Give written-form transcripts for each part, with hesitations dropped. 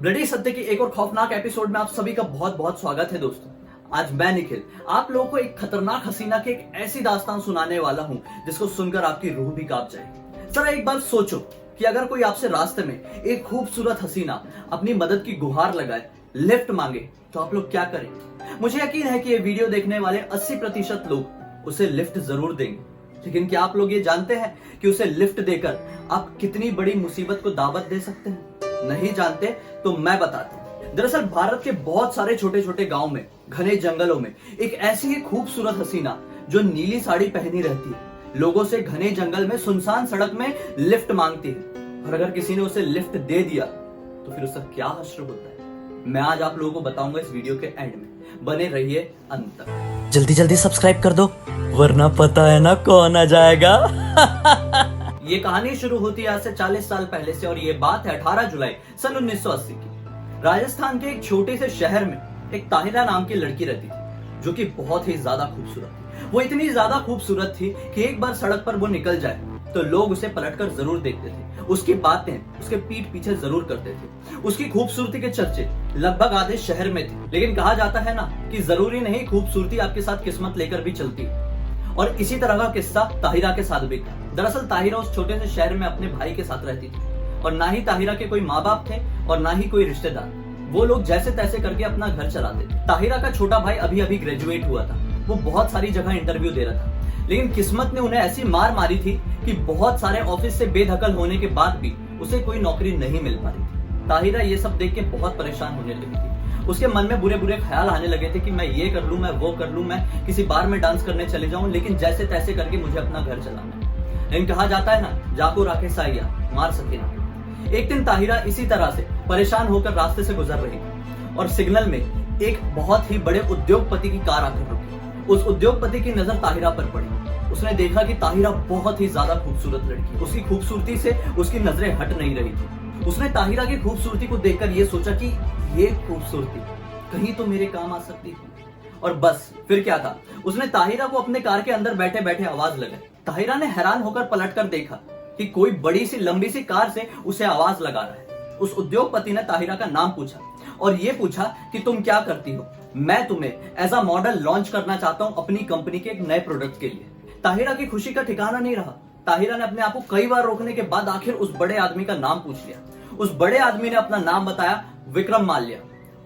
Bloody सत्य की एक और खौफनाक एपिसोड में आप सभी का बहुत बहुत स्वागत है दोस्तों। आज मैं निखिल आप लोगों को एक खतरनाक हसीना की एक ऐसी दास्तान सुनाने वाला हूं जिसको सुनकर आपकी रूह भी कांप जाएगी। जरा एक बार सोचो कि अगर कोई आपसे रास्ते में एक खूबसूरत हसीना अपनी मदद की गुहार लगाए, लिफ्ट मांगे, तो आप लोग क्या करेंगे? मुझे यकीन है कि ये वीडियो देखने वाले 80% लोग उसे लिफ्ट जरूर देंगे। लेकिन क्या आप लोग ये जानते हैं कि उसे लिफ्ट देकर आप कितनी बड़ी मुसीबत को दावत दे सकते हैं? नहीं जानते तो मैं बताता हूं। दरअसल भारत के बहुत सारे छोटे छोटे गांव में, घने जंगलों में एक ऐसी ही खूबसूरत हसीना जो नीली साड़ी पहनी रहती है, लोगों से घने जंगल में सुनसान सड़क में लिफ्ट मांगती है। और अगर किसी ने उसे लिफ्ट दे दिया तो फिर उसका क्या हश्र होता है, मैं आज आप लोगों को बताऊंगा इस वीडियो के एंड में। बने रहिए अंत तक। जल्दी जल्दी सब्सक्राइब कर दो वरना पता है ना कौन आ जाएगा। ये कहानी शुरू होती है आज से 40 साल पहले से और ये बात है 18 जुलाई सन 1980 की। राजस्थान के एक छोटे से शहर में एक ताहिरा नाम की लड़की रहती थी जो कि बहुत ही ज्यादा खूबसूरत थी। वो इतनी ज्यादा खूबसूरत थी कि एक बार सड़क पर वो निकल जाए तो लोग उसे पलटकर जरूर देखते थे, उसकी बातें उसके पीठ पीछे जरूर करते थे। उसकी खूबसूरती के चर्चे लगभग आधे शहर में थे। लेकिन कहा जाता है ना कि जरूरी नहीं खूबसूरती आपके साथ किस्मत लेकर भी चलती है। और इसी तरह का किस्सा ताहिरा के साथ भी था। दरअसल ताहिरा उस छोटे से शहर में अपने भाई के साथ रहती थी और ना ही ताहिरा के कोई माँ बाप थे और ना ही कोई रिश्तेदार। वो लोग जैसे तैसे करके अपना घर चलाते थे। ताहिरा का छोटा भाई अभी अभी ग्रेजुएट हुआ था। वो बहुत सारी जगह इंटरव्यू दे रहा था, लेकिन किस्मत ने उन्हें ऐसी मार मारी थी कि बहुत सारे ऑफिस से बेदखल होने के बाद भी उसे कोई नौकरी नहीं मिल पा रही थी। ताहिरा ये सब देख के बहुत परेशान होने लगी थी। उसके मन में बुरे बुरे ख्याल आने लगे थे कि मैं ये कर लूं, मैं वो कर लूं, मैं किसी बार में डांस करने चले जाऊं, लेकिन जैसे तैसे करके मुझे अपना घर चलाना है। लेकिन कहा जाता है ना, जाको राखे साइया मार सके ना। एक दिन ताहिरा इसी तरह से परेशान होकर रास्ते से गुजर रही थी और सिग्नल में एक बहुत ही बड़े उद्योगपति की कार आकर रुकी। उस उद्योगपति की नजर ताहिरा पर पड़ी। उसने देखा कि ताहिरा बहुत ही ज्यादा खूबसूरत लड़की, उसकी खूबसूरती से उसकी नजरें हट नहीं रही थी। उसने ताहिरा की खूबसूरती को देखकर ये सोचा कि ये खूबसूरती कहीं तो मेरे काम आ सकती थी। और बस फिर क्या था, उसने ताहिरा को अपने कार के अंदर बैठे बैठे आवाज लगाई। ताहिरा ने हैरान होकर पलटकर देखा कि कोई बड़ी सी लंबी सी कार से उसे आवाज लगा रहा है। उस उद्योगपति ने ताहिरा का नाम पूछा और ये पूछा कि तुम क्या करती हो। मैं तुम्हें एज अ मॉडल लॉन्च करना चाहता हूं अपनी कंपनी के एक नए प्रोडक्ट के लिए। ताहिरा की खुशी का ठिकाना नहीं रहा। ताहिरा ने अपने आप को कई बार रोकने के बाद आखिर उस बड़े आदमी का नाम पूछ लिया। उस बड़े आदमी ने अपना नाम बताया, विक्रम माल्या।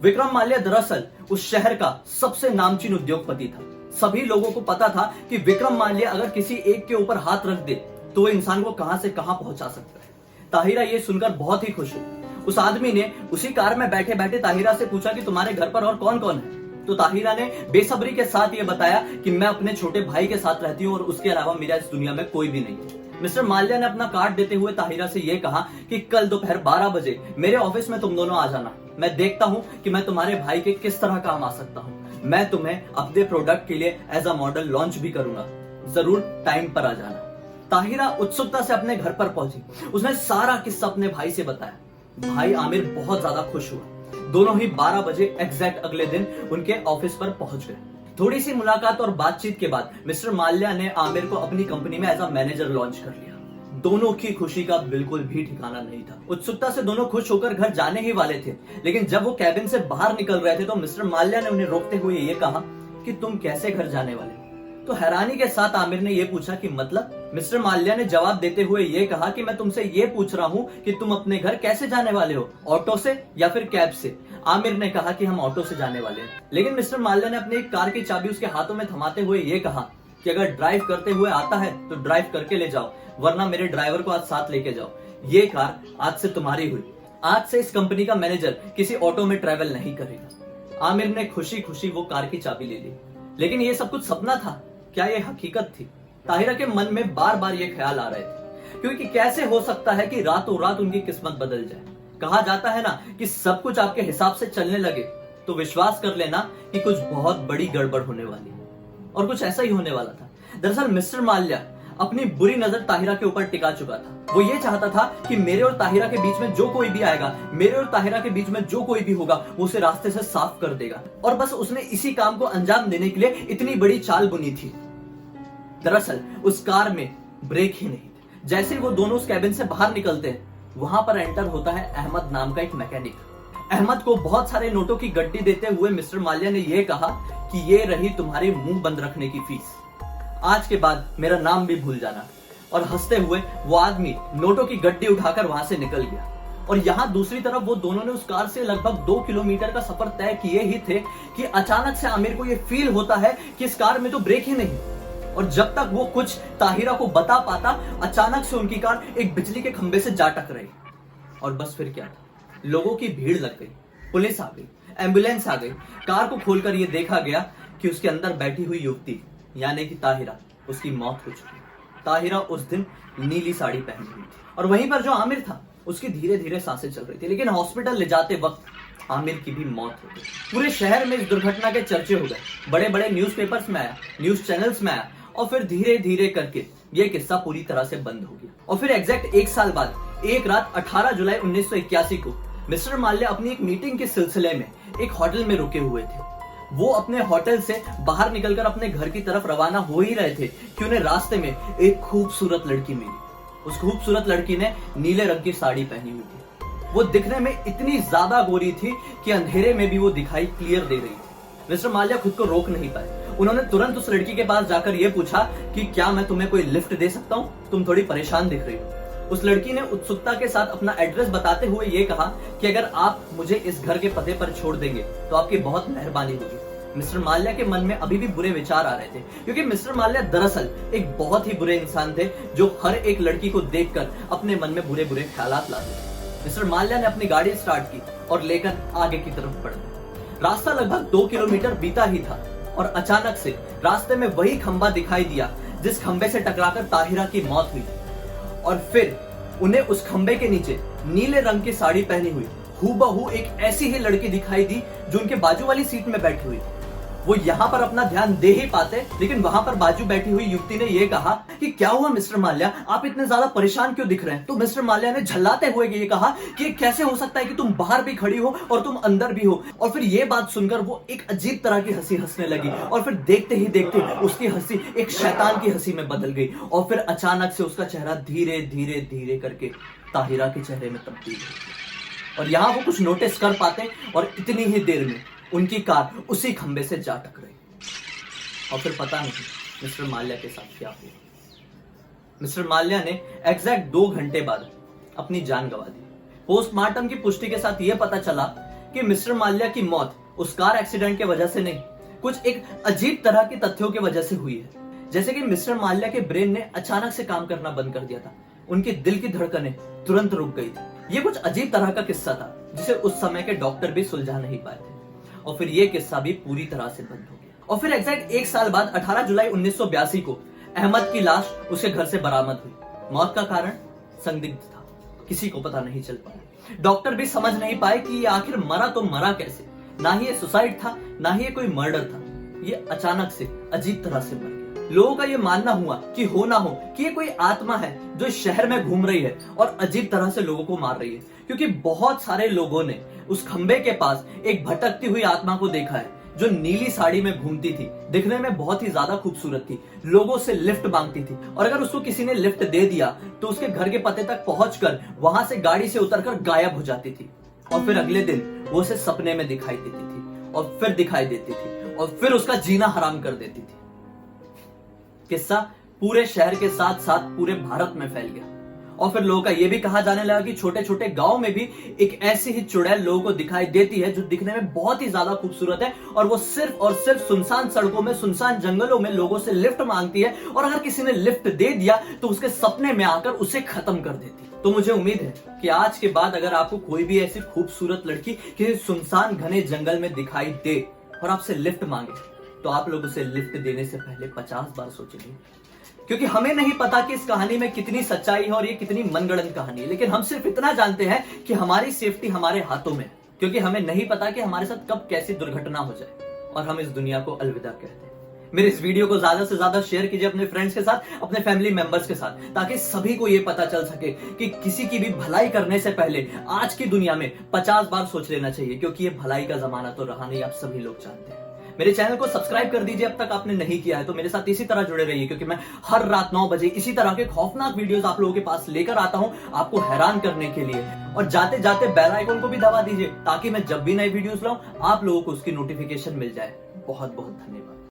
विक्रम माल्या दरअसल उस शहर का सबसे नामचीन उद्योगपति था। सभी लोगों को पता था कि विक्रम माल्या अगर किसी एक के ऊपर हाथ रख दे तो वो इंसान को कहां से कहां पहुंचा सकता है। ताहिरा ये सुनकर बहुत ही खुश हुई। उस आदमी ने उसी कार में बैठे बैठे ताहिरा से पूछा कि तुम्हारे घर पर और कौन कौन है। तो ताहिरा ने बेसब्री के साथ ये बताया कि मैं अपने छोटे भाई के साथ रहती हूँ और उसके अलावा मेरा इस दुनिया में कोई भी नहीं है। मिस्टर माल्या ने अपना कार्ड देते हुए ताहिरा से ये कहा कि कल दोपहर 12 बजे मेरे ऑफिस में तुम दोनों आ जाना। मैं देखता हूँ कि मैं तुम्हारे भाई के किस तरह काम आ सकता हूँ। मैं तुम्हें अपने प्रोडक्ट के लिए एज अ मॉडल लॉन्च भी करूंगा, जरूर टाइम पर आ जाना। ताहिरा उत्सुकता से अपने घर पर पहुंची। उसने सारा किस्सा अपने भाई से बताया। भाई आमिर बहुत ज्यादा खुश हुआ। दोनों ही 12 बजे एग्जैक्ट अगले दिन उनके ऑफिस पर पहुंच गए। थोड़ी सी मुलाकात और बातचीत के बाद मिस्टर माल्या ने आमिर को अपनी कंपनी में एज अ मैनेजर लॉन्च कर लिया। दोनों की खुशी का बिल्कुल भी ठिकाना नहीं था। उत्सुकता से दोनों खुश होकर घर जाने ही वाले थे, लेकिन जब वो कैबिन से बाहर निकल रहे थे तो मिस्टर माल्या ने उन्हें रोकते हुए ये कहा कि तुम कैसे घर जाने वाले? तो हैरानी के साथ आमिर ने यह पूछा कि मतलब? मिस्टर माल्या ने जवाब देते हुए ये कहा कि मैं तुमसे ये पूछ रहा हूँ कि तुम अपने घर कैसे जाने वाले हो, ऑटो से या फिर कैब से? आमिर ने कहा कि हम ऑटो से जाने वाले हैं। लेकिन मिस्टर माल्या ने अपनी एक कार की चाबी उसके हाथों में थमाते हुए ये कहा कि अगर ड्राइव करते हुए आता है तो ड्राइव करके ले जाओ, वरना मेरे ड्राइवर को आज साथ लेके जाओ। ये कार आज से तुम्हारी हुई। आज से इस कंपनी का मैनेजर किसी ऑटो में ट्रेवल नहीं करेगा। आमिर ने खुशी खुशी वो कार की चाबी ले ली। लेकिन ये सब कुछ सपना था, क्या ये हकीकत थी? ताहिरा के मन में बार बार ये ख्याल आ रहे थे, क्योंकि कैसे हो सकता है कि रातों रात उनकी किस्मत बदल जाए। कहा जाता है ना कि सब कुछ आपके हिसाब से चलने लगे तो विश्वास कर लेना कि कुछ बहुत बड़ी गड़बड़ होने वाली है। और कुछ ऐसा ही होने वाला था। दरअसल मिस्टर माल्या अपनी बुरी नजर ताहिरा के ऊपर टिका चुका था। वो ये चाहता था कि मेरे और ताहिरा के बीच में जो कोई भी आएगा, मेरे और ताहिरा के बीच में जो कोई भी होगा, वो उसे रास्ते से साफ कर देगा। और बस उसने इसी काम को अंजाम देने के लिए इतनी बड़ी चाल बुनी थी। दरअसल उस कार में ब्रेक ही नहीं थे। जैसे ही वो दोनों उस कैबिन से बाहर निकलते हैं, वहां पर एंटर होता है अहमद नाम का एक मैकेनिक। अहमद को बहुत सारे नोटों की गड्डी देते हुए मिस्टर माल्या ने यह कहा कि ये रही तुम्हारी मुंह बंद रखने की फीस, आज के बाद मेरा नाम भी भूल जाना। और हंसते हुए वो आदमी नोटों की गड्डी उठाकर वहां से निकल गया। और यहाँ दूसरी तरफ वो दोनों ने उस कार से लगभग 2 किलोमीटर का सफर तय किए ही थे कि अचानक से आमिर को ये फील होता है कि इस कार में तो ब्रेक ही नहीं। और जब तक वो कुछ ताहिरा को बता पाता, अचानक से उनकी कार एक बिजली के खंबे से जा टकराई। और बस फिर क्या था, लोगों की भीड़ लग गई, पुलिस आ गई, एम्बुलेंस आ गई। कार को खोलकर ये देखा गया कि उसके अंदर बैठी हुई युवती यानी कि ताहिरा, उसकी मौत हो चुकी। ताहिरा उस दिन नीली साड़ी पहनी हुई थी और वहीं पर जो आमिर था उसकी धीरे धीरे सांसें चल रही थी, लेकिन हॉस्पिटल ले जाते वक्त आमिर की भी मौत हो गई। पूरे शहर में इस दुर्घटना के चर्चे हो गए, बड़े बड़े न्यूज़पेपर्स में आया, न्यूज चैनल्स में आया और फिर धीरे धीरे करके ये किस्सा पूरी तरह से बंद हो गया। और फिर एग्जैक्ट 1 साल बाद एक रात 18 जुलाई 1981 को मिस्टर माल्या अपनी एक मीटिंग के सिलसिले में एक होटल में रुके हुए थे। वो अपने होटल से बाहर निकलकर अपने घर की तरफ रवाना हो ही रहे थे कि उन्हें रास्ते में एक खूबसूरत लड़की मिली। उस खूबसूरत लड़की ने नीले रंग की साड़ी पहनी हुई थी। वो दिखने में इतनी ज्यादा गोरी थी कि अंधेरे में भी वो दिखाई क्लियर दे रही थी। मिस्टर माल्या खुद को रोक नहीं पाए। उन्होंने तुरंत उस लड़की के पास जाकर ये पूछा कि क्या मैं तुम्हें कोई लिफ्ट दे सकता हूँ, तुम थोड़ी परेशान दिख रही हो। उस लड़की ने उत्सुकता के साथ अपना एड्रेस बताते हुए ये कहा कि अगर आप मुझे इस घर के पते पर छोड़ देंगे तो आपकी बहुत मेहरबानी होगी। मिस्टर माल्या के मन में अभी भी बुरे विचार आ रहे थे, क्योंकि मिस्टर माल्या दरअसल एक बहुत ही बुरे इंसान थे जो हर एक लड़की को देखकर अपने मन में बुरे बुरे ख्यालात लाते थे। मिस्टर माल्या ने अपनी गाड़ी स्टार्ट की और लेकर आगे की तरफ बढ़ गए। रास्ता लगभग 2 किलोमीटर बीता ही था और अचानक से रास्ते में वही खंबा दिखाई दिया जिस खंबे से टकराकर ताहिरा की मौत हुई थी। और फिर उन्हें उस खंबे के नीचे नीले रंग की साड़ी पहनी हुई हूबहू एक ऐसी ही लड़की दिखाई दी जो उनके बाजू वाली सीट में बैठी हुई। वो यहाँ पर अपना ध्यान दे ही पाते, लेकिन वहां पर बाजू बैठी हुई युवती ने यह कहा कि क्या हुआ मिस्टर माल्या, आप इतने ज्यादा परेशान क्यों दिख रहे हैं। तो मिस्टर माल्या ने झल्लाते हुए ये कहा कि कैसे हो सकता है कि तुम बाहर भी खड़ी हो और तुम अंदर भी हो। और फिर ये बात सुनकर वो एक अजीब तरह की हंसी हंसने लगी और फिर देखते ही देखते उसकी हंसी एक शैतान की हंसी में बदल गई। और फिर अचानक से उसका चेहरा धीरे धीरे धीरे करके ताहिरा के चेहरे में तब्दील हो। और यहाँ वो कुछ नोटिस कर पाते और इतनी ही देर में उनकी कार उसी खंबे से जा टकराई। और फिर पता नहीं मिस्टर माल्या के साथ क्या हुआ। मिस्टर माल्या ने एग्जैक्ट 2 घंटे बाद अपनी जान गंवा दी। पोस्टमार्टम की पुष्टि के साथ यह पता चला कि मिस्टर माल्या की मौत उस कार एक्सीडेंट की वजह से नहीं, कुछ एक अजीब तरह की तथ्यों की वजह से हुई है। जैसे कि मिस्टर माल्या के ब्रेन ने अचानक से काम करना बंद कर दिया था, उनके दिल की धड़कनें तुरंत रुक गई थी। ये कुछ अजीब तरह का किस्सा था जिसे उस समय के डॉक्टर भी सुलझा नहीं पाए थे। और फिर ये किस्सा भी पूरी तरह से बंद हो गया। और फिर एग्जैक्ट 1 साल बाद 18 जुलाई 1982 को अहमद की लाश उसके घर से बरामद हुई। मौत का कारण संदिग्ध था, किसी को पता नहीं चल पाया। डॉक्टर भी समझ नहीं पाए कि ये आखिर मरा तो मरा कैसे। ना ही ये सुसाइड था, ना ही ये कोई मर्डर था। ये अचानक से अजीब तरह से मर गया। लोगों का ये मानना हुआ कि हो ना हो कि ये कोई आत्मा है जो इस शहर में घूम रही है और अजीब तरह से लोगों को मार रही है, क्योंकि बहुत सारे लोगों ने उस खंबे के पास एक भटकती हुई आत्मा को देखा है जो नीली साड़ी में घूमती थी, दिखने में बहुत ही ज्यादा खूबसूरत थी, लोगों से लिफ्ट मांगती थी और अगर उसको किसी ने लिफ्ट दे दिया तो उसके घर के पते तक पहुंचकर वहां से गाड़ी से उतरकर गायब हो जाती थी। और फिर अगले दिन वो उसे सपने में दिखाई देती थी और फिर दिखाई देती थी और फिर उसका जीना हराम कर देती थी। किस्सा पूरे शहर के साथ साथ पूरे भारत में फैल गया और फिर लोगों का यह भी कहा जाने लगा कि छोटे छोटे गांव में भी एक ऐसी ही चुड़ैल लोगों को दिखाई देती है जो दिखने में बहुत ही ज्यादा खूबसूरत है और वो सिर्फ और सिर्फ सुनसान सड़कों में, सुनसान जंगलों में लोगों से लिफ्ट मांगती है और अगर किसी ने लिफ्ट दे दिया तो उसके सपने में आकर उसे खत्म कर देती। तो मुझे उम्मीद है कि आज के बाद अगर आपको कोई भी ऐसी खूबसूरत लड़की किसी सुनसान घने जंगल में दिखाई दे और आपसे लिफ्ट मांगे तो आप लोग उसे लिफ्ट देने से पहले 50 बार सोचेंगे, क्योंकि हमें नहीं पता कि इस कहानी में कितनी सच्चाई है और ये कितनी मनगढ़ंत कहानी है। लेकिन हम सिर्फ इतना जानते हैं कि हमारी सेफ्टी हमारे हाथों में, क्योंकि हमें नहीं पता कि हमारे साथ कब कैसी दुर्घटना हो जाए और हम इस दुनिया को अलविदा कहते हैं। मेरे इस वीडियो को ज्यादा से ज्यादा शेयर कीजिए अपने फ्रेंड्स के साथ, अपने फैमिली मेंबर्स के साथ, ताकि सभी को ये पता चल सके कि किसी की भी भलाई करने से पहले आज की दुनिया में 50 बार सोच लेना चाहिए, क्योंकि ये भलाई का जमाना तो रहा नहीं, आप सभी लोग जानते हैं। मेरे चैनल को सब्सक्राइब कर दीजिए अब तक आपने नहीं किया है तो मेरे साथ इसी तरह जुड़े रहिए, क्योंकि मैं हर रात 9 बजे इसी तरह के खौफनाक वीडियोस आप लोगों के पास लेकर आता हूं आपको हैरान करने के लिए। और जाते जाते बेल आइकन को भी दबा दीजिए ताकि मैं जब भी नई वीडियोस लाऊं आप लोगों को उसकी नोटिफिकेशन मिल जाए। बहुत बहुत धन्यवाद।